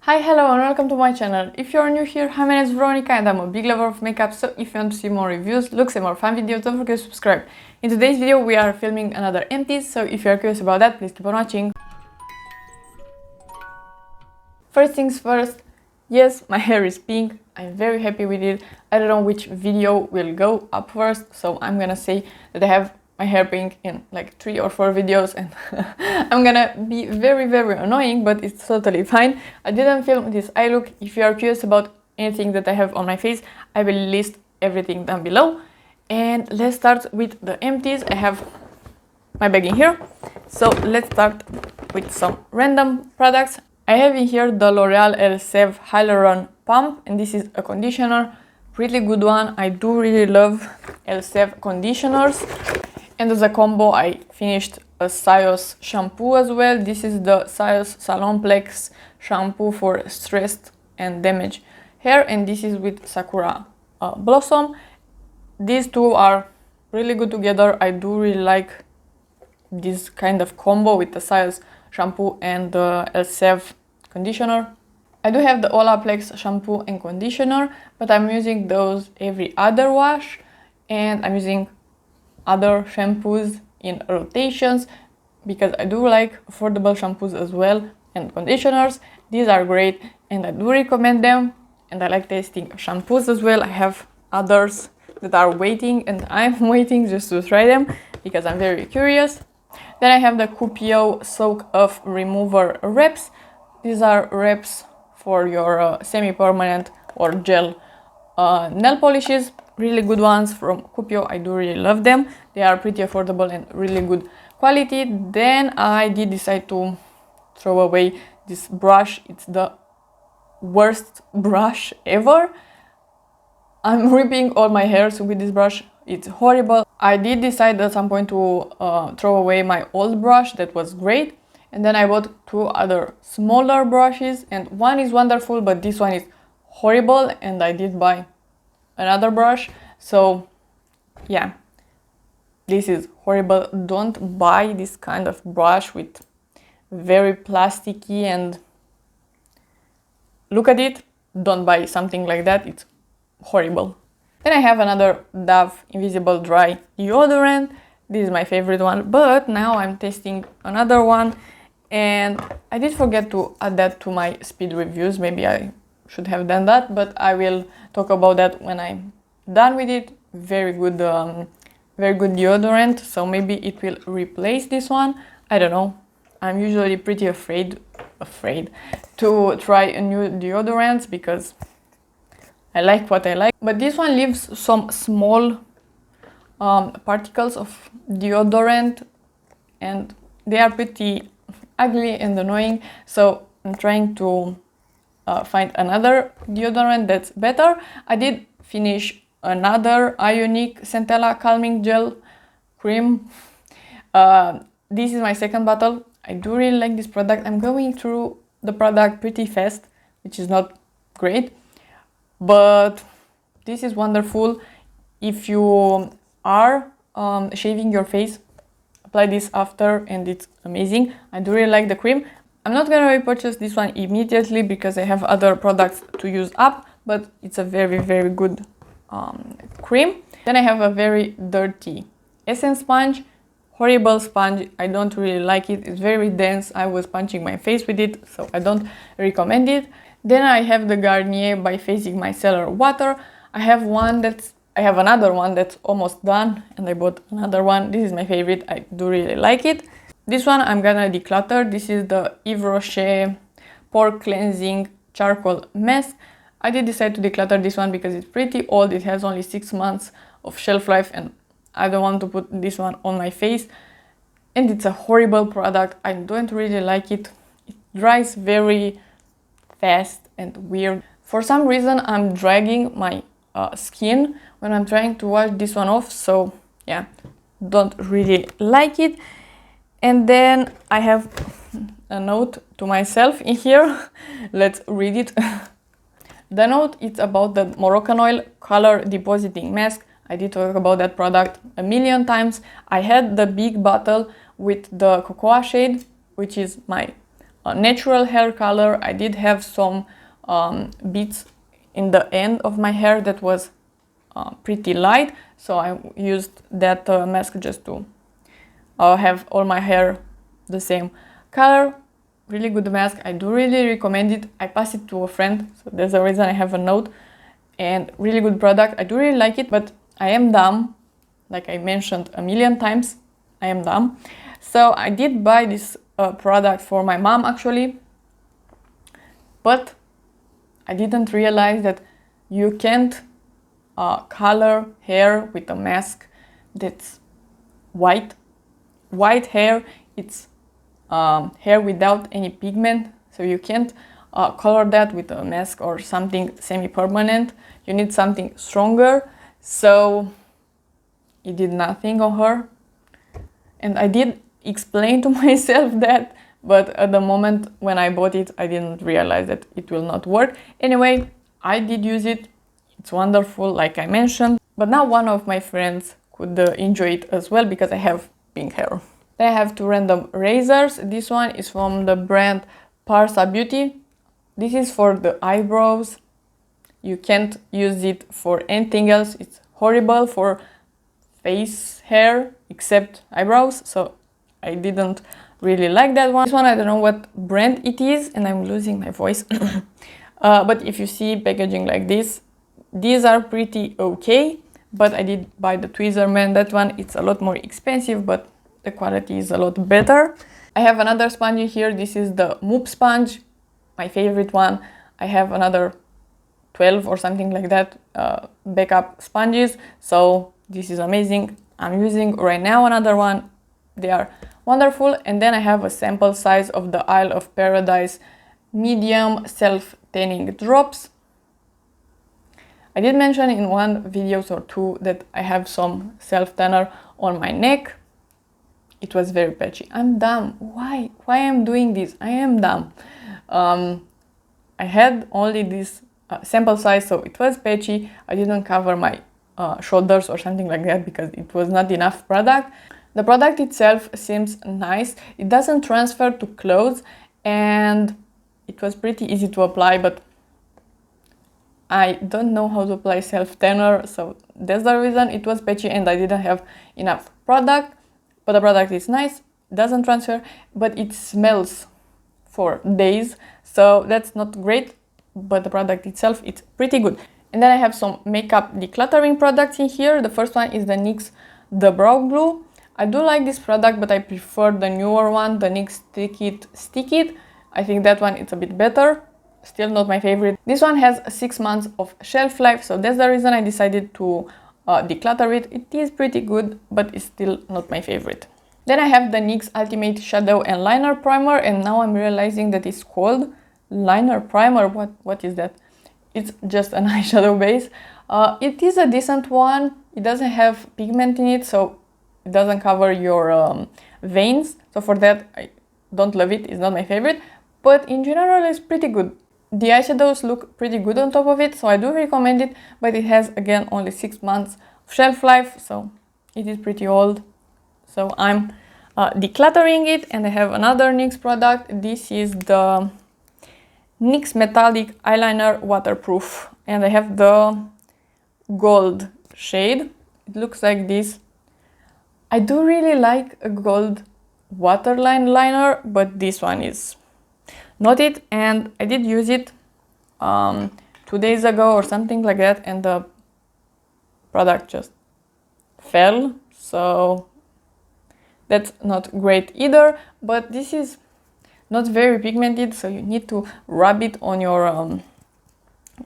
Hi, hello and welcome to my channel. If you're new here, hi, my name is Veronica and I'm a big lover of makeup, so if you want to see more reviews, looks and more fun videos, don't forget to subscribe. In today's video we are filming another Empties, so if you're curious about that, please keep on watching. First things first, yes, my hair is pink, I'm very happy with it. I don't know which video will go up first, so I'm gonna say that I have my hair pink in like 3 or 4 videos and I'm gonna be very annoying, but it's totally fine. I didn't film this eye look. If you are curious about anything that I have on my face, I will list everything down below. And let's start with the Empties. I have my bag in here, so let's start with some random products. I have in here the L'Oreal Elseve Hyaluron Pump, and this is a conditioner, really good one. I do really love Elseve conditioners. And as a combo, I finished a Syoss shampoo as well. This is the Syoss Salonplex shampoo for stressed and damaged hair, and this is with Sakura Blossom. These two are really good together. I do really like this kind of combo with the Syoss shampoo and the Elseve conditioner. I do have the Olaplex shampoo and conditioner, but I'm using those every other wash, and I'm using other shampoos in rotations because I do like affordable shampoos as well and conditioners. These are great and I do recommend them, and I like tasting shampoos as well. I have others that are waiting and I'm waiting just to try them because I'm very curious. Then I have the Cupio Soak Off Remover Wraps. These are wraps for your semi-permanent or gel nail polishes. Really good ones from Cupio. I do really love them. They are pretty affordable and really good quality. Then I did decide to throw away this brush. It's the worst brush ever. I'm ripping all my hairs with this brush. It's horrible. I did decide at some point to throw away my old brush that was great, and then I bought 2 other smaller brushes, and one is wonderful, but this one is horrible, and I did buy another brush. So yeah, this is horrible. Don't buy this kind of brush with very plasticky, and look at it. Don't buy something like that. It's horrible. Then I have another Dove Invisible Dry deodorant. This is my favorite one, but now I'm testing another one, and I did forget to add that to my speed reviews. Maybe I should have done that, but I will talk about that when I'm done with it. Very good deodorant, so maybe it will replace this one. I don't know. I'm usually pretty afraid to try a new deodorant because I like what I like, but this one leaves some small particles of deodorant and they are pretty ugly and annoying, so I'm trying to find another deodorant that's better. I did finish another Iunik Centella Calming Gel Cream. This is my second bottle. I do really like this product. I'm going through the product pretty fast, which is not great, but this is wonderful. If you are shaving your face, apply this after and it's amazing. I do really like the cream. I'm not gonna repurchase this one immediately because I have other products to use up, but it's a very good cream. Then I have a very dirty essence sponge. Horrible sponge. I don't really like it. It's very dense. I was punching my face with it, so I don't recommend it. Then I have the Garnier by Facing Micellar water. I have another one that's almost done, and I bought another one. This is my favorite. I do really like it. This one I'm gonna declutter. This is the Yves Rocher Pore Cleansing Charcoal Mask. I did decide to declutter this one because it's pretty old. It has only 6 months of shelf life and I don't want to put this one on my face. And it's a horrible product. I don't really like it. It dries very fast and weird. For some reason I'm dragging my skin when I'm trying to wash this one off. So yeah, don't really like it. And then I have a note to myself in here. Let's read it. The note is about the Moroccanoil color depositing mask. I did talk about that product a million times. I had the big bottle with the cocoa shade, which is my natural hair color. I did have some bits in the end of my hair that was pretty light, so I used that mask just to have all my hair the same color. Really good mask. I do really recommend it. I passed it to a friend, so there's the reason I have a note. And really good product. I do really like it, but I am dumb. Like I mentioned a million times, I am dumb. So I did buy this product for my mom actually, but I didn't realize that you can't color hair with a mask that's white. White hair, it's hair without any pigment, so you can't color that with a mask or something semi-permanent. You need something stronger, so it did nothing on her. And I did explain to myself that, but at the moment when I bought it, I didn't realize that it will not work. Anyway, I did use it. It's wonderful, like I mentioned. But now one of my friends could enjoy it as well because I have pink hair. Then I have two random razors. This one is from the brand Parsa Beauty. This is for the eyebrows. You can't use it for anything else. It's horrible for face hair except eyebrows, so I didn't really like that one. This one, I don't know what brand it is, and I'm losing my voice. But if you see packaging like this, these are pretty okay, but I did buy the Tweezerman. That one, it's a lot more expensive, but the quality is a lot better. I have another sponge here. This is the Mop sponge, my favorite one. I have another 12 or something like that backup sponges, so this is amazing. I'm using right now another one. They are wonderful. And then I have a sample size of the Isle of Paradise medium self-tanning drops. I did mention in one video or two that I have some self-tanner on my neck. It was very patchy. I'm dumb. Why I'm doing this? I am dumb. I had only this sample size, so it was patchy. I didn't cover my shoulders or something like that because it was not enough product. The product itself seems nice. It doesn't transfer to clothes, and it was pretty easy to apply, but I don't know how to apply self-tanner, so that's the reason it was patchy and I didn't have enough product. But the product is nice, it doesn't transfer, but it smells for days, so that's not great, but the product itself, it's pretty good. And then I have some makeup decluttering products in here. The first one is the NYX The Brow Glue. I do like this product, but I prefer the newer one, the NYX Stick It. I think that one is a bit better. Still not my favorite. This one has 6 months of shelf life, so that's the reason I decided to declutter it. It is pretty good, but it's still not my favorite. Then I have the NYX Ultimate Shadow and Liner Primer, and now I'm realizing that it's called Liner Primer. What is that? It's just an eyeshadow base. It is a decent one. It doesn't have pigment in it, so it doesn't cover your veins. So for that, I don't love it. It's not my favorite, but in general, it's pretty good. The eyeshadows look pretty good on top of it, so I do recommend it, but it has, again, only 6 months of shelf life, so it is pretty old. So I'm decluttering it, and I have another NYX product. This is the NYX Metallic Eyeliner Waterproof, and I have the gold shade. It looks like this. I do really like a gold waterline liner, but this one is not it, and I did use it 2 days ago or something like that, and the product just fell, so that's not great either. But this is not very pigmented, so you need to rub it on your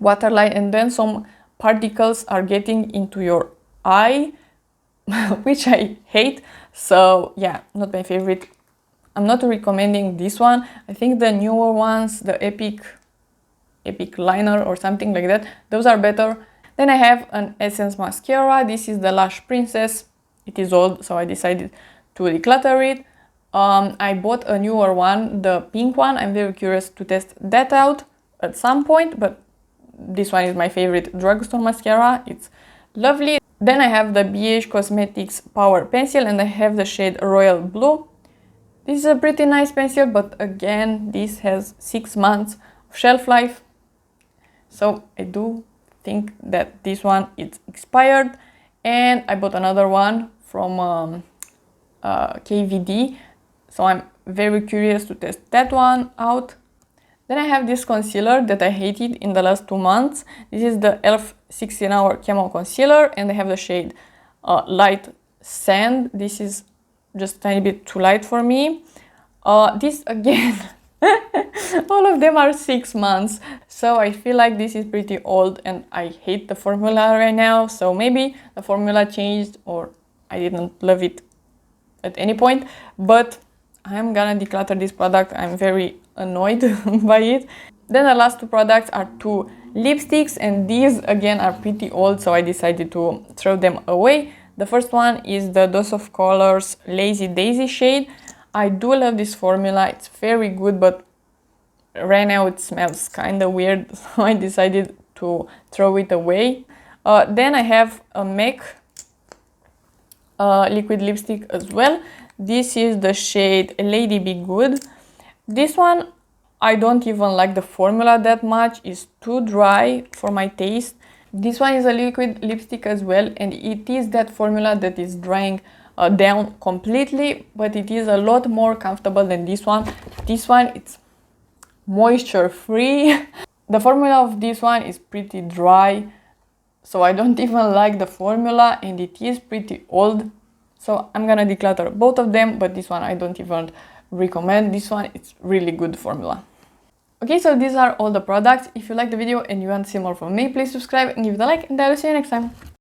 waterline, and then some particles are getting into your eye, which I hate. So yeah, not my favorite. I'm not recommending this one. I think the newer ones, the Epic Liner or something like that, those are better. Then I have an Essence mascara. This is the Lash Princess. It is old, so I decided to declutter it. I bought a newer one, the pink one. I'm very curious to test that out at some point, but this one is my favorite drugstore mascara. It's lovely. Then I have the BH Cosmetics Power Pencil, and I have the shade Royal Blue. This is a pretty nice pencil, but again, this has 6 months of shelf life. So I do think that this one is expired. And I bought another one from KVD. So I'm very curious to test that one out. Then I have this concealer that I hated in the last 2 months. This is the e.l.f. 16 Hour Camo Concealer, and I have the shade Light Sand. This is just a tiny bit too light for me. This again, all of them are 6 months, so I feel like this is pretty old and I hate the formula right now. So maybe the formula changed or I didn't love it at any point, but I'm gonna declutter this product. I'm very annoyed by it. Then the last 2 products are 2 lipsticks, and these again are pretty old, so I decided to throw them away. The first one is the Dose of Colors Lazy Daisy shade. I do love this formula, it's very good, but right now it smells kind of weird, so I decided to throw it away. Then I have a MAC liquid lipstick as well. This is the shade Lady Be Good. This one, I don't even like the formula that much. It's too dry for my taste. This one is a liquid lipstick as well, and it is that formula that is drying down completely, but it is a lot more comfortable than this one. This one, it's moisture free. The formula of this one is pretty dry, so I don't even like the formula, and it is pretty old. So I'm gonna declutter both of them, but this one I don't even recommend. This one, it's really good formula. Okay, so these are all the products. If you like the video and you want to see more from me, please subscribe and give it a like, and I will see you next time.